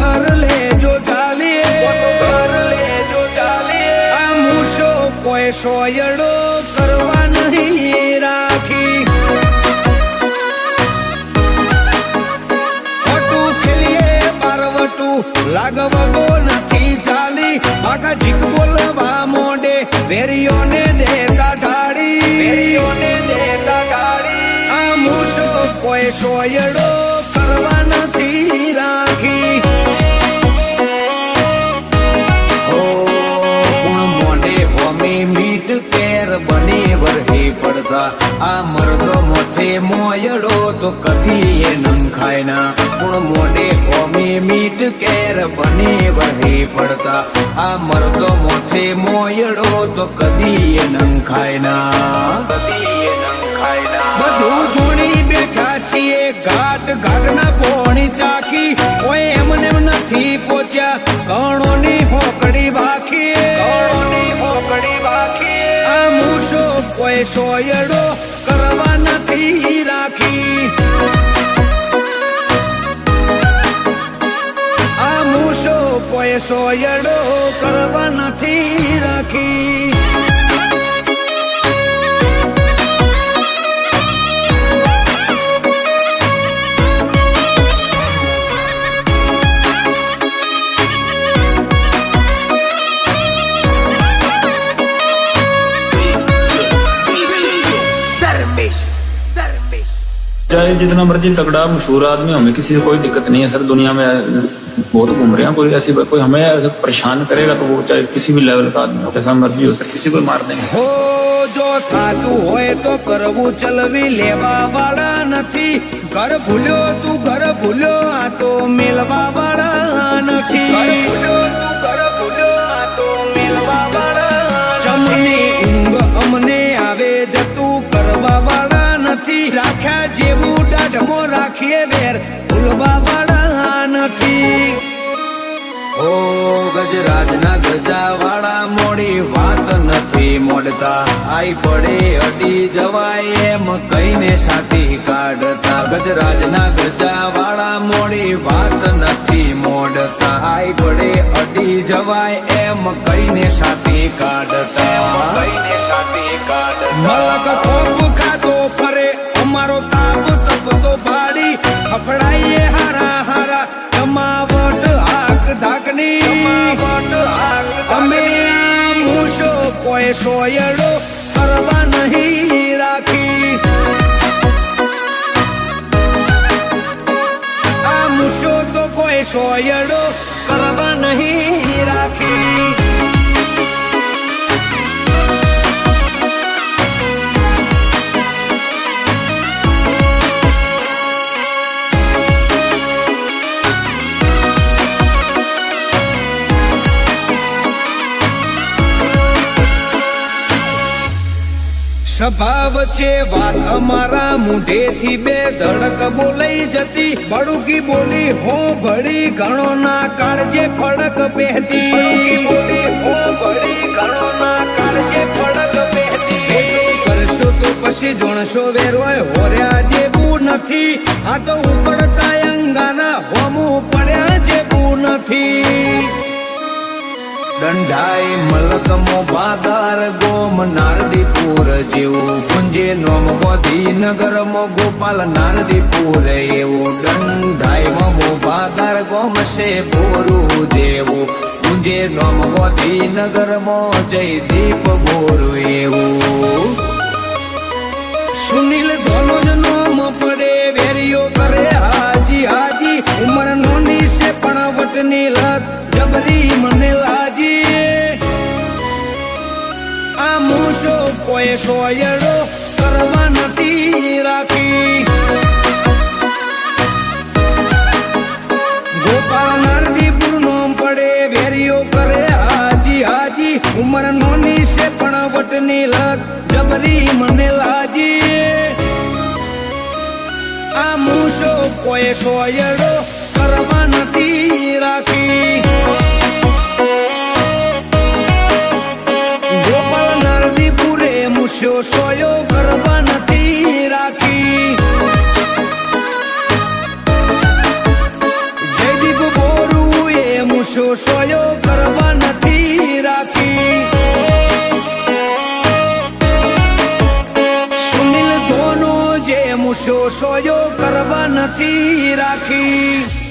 ઘર લેજો ચાલીએ આ મૂછો કોઈ સોયડો કરવા નહીં રાખી ખોટું ખેલીએ બારવટું લાગવગો નથી ચાલી આખા જીક બોલવા મોડે વેરીઓને દેતા ઢાળી આ મૂછો કોઈ સોયડો કરવા નથી રાખી મોડે હોમી મીટ કેર બની વરહી પડતા આ મરદો મોથે મોયડો તો કદી એ નંખાય ના પણ મોડે હોમી મીટ કેર બની વરહી પડતા આ મરદો મોથે મોયડો તો કદી એ નંખાય ના બધું ધૂણી બેઠા છીએ ઘાટ ઘાટના પોણી ચાકી કોઈ એમને નથી પોચ્યા કણોની હોકડી વાખી આ મૂછો કોઈ સોયડો કરવા નથી રાખી આ મૂછો કોઈ સોયડો કરવા નથી રાખી चाहे जितना मर्जी तगड़ा मशहूर आदमी हमें किसी से कोई दिक्कत नहीं है सर। दुनिया में बहुत घूम रहे हैं, कोई ऐसी कोई हमें ऐसे परेशान करेगा तो वो चाहे किसी भी लेवल का आदमी हो, जैसा मर्जी हो सर, किसी को मार देंगे। हो जो साचू होए तो करवू चलवी लेवा वाला नहीं घर भूल्यो तू घर भूल्यो आ तो मिलवा वाला नहीं घर भूल्यो आ तो मिलवा वाला जमनी ઊંઘ અમને આવે જતું કરવા વાળા નથી રાખ્યા જેવું દાઢમો રાખીએ વેર ભૂલવા વાળા નથી ઓ ગજરાજના ગજા વાળા મોડી વાત નથી મોડતા આઈ પડે અડી જવાય એમ કઈને સાથી કાઢતા ગજરાજના ગજા વાળા મોડી વાત નથી મોડતા આઈ પડે અડી જવાય એમ કઈને સાથી કાઢતા મલક કોપ ખાતો ફરે અમારો તાપ તપતો ભાડી ફફડાઈએ હારા હારા જમાવટ હાક ધાકની તમે આ મૂછો કોઈ સોયડો કરવા નહીં રાખી આ મૂછો તો કોઈ સોયડો કરવા નહીં રાખી સ્વભાવ છે વાત અમારા મુઢેથી બે ધડક બોલાઈ જતી બડુકી બોલી હો ભળી ઘણો ના કાળજે ફડક પહેતી કરશો તો પછી જોણશો વેરવાય હોર્યા જેવું નથી આ તો ઉપડતા અંગાના હોમું પડ્યા જેવું નથી દંડાઈ મલક મોભાદાર ગોમ નારદીપુર જેવું પુંજે નોમ ગોધીનગર મો ગોપાલ નારદીપુર એવું દંડાઈ મોભાદાર ગોમ છે બોરું જેવું પુંજે નોમ ગોધીનગર મો જયદીપ બોરું એવું સુનિલ ધોનોજ નોમ પડે વેરીઓ કરે હાજી હાજી ઉમર નોની છે પણ વટની લત જબરી મને લાજી આ મૂછો કોઈ સોયડો કરવા નથી રાખી ગોપાલ નારદીપુર નોમ પડે વેરીઓ કરે હાજી હાજી ઉમર નોની છે પણ વટની લત જબરી મને લાજી આ મૂછો કોઈ સોયડો કરવા નથી રાખી ગોપાલ નારદીપુરે મૂછો સોયો કરવા નથી રાખી જયદીપ બોરું શો સોયો કરવા નથી રાખી.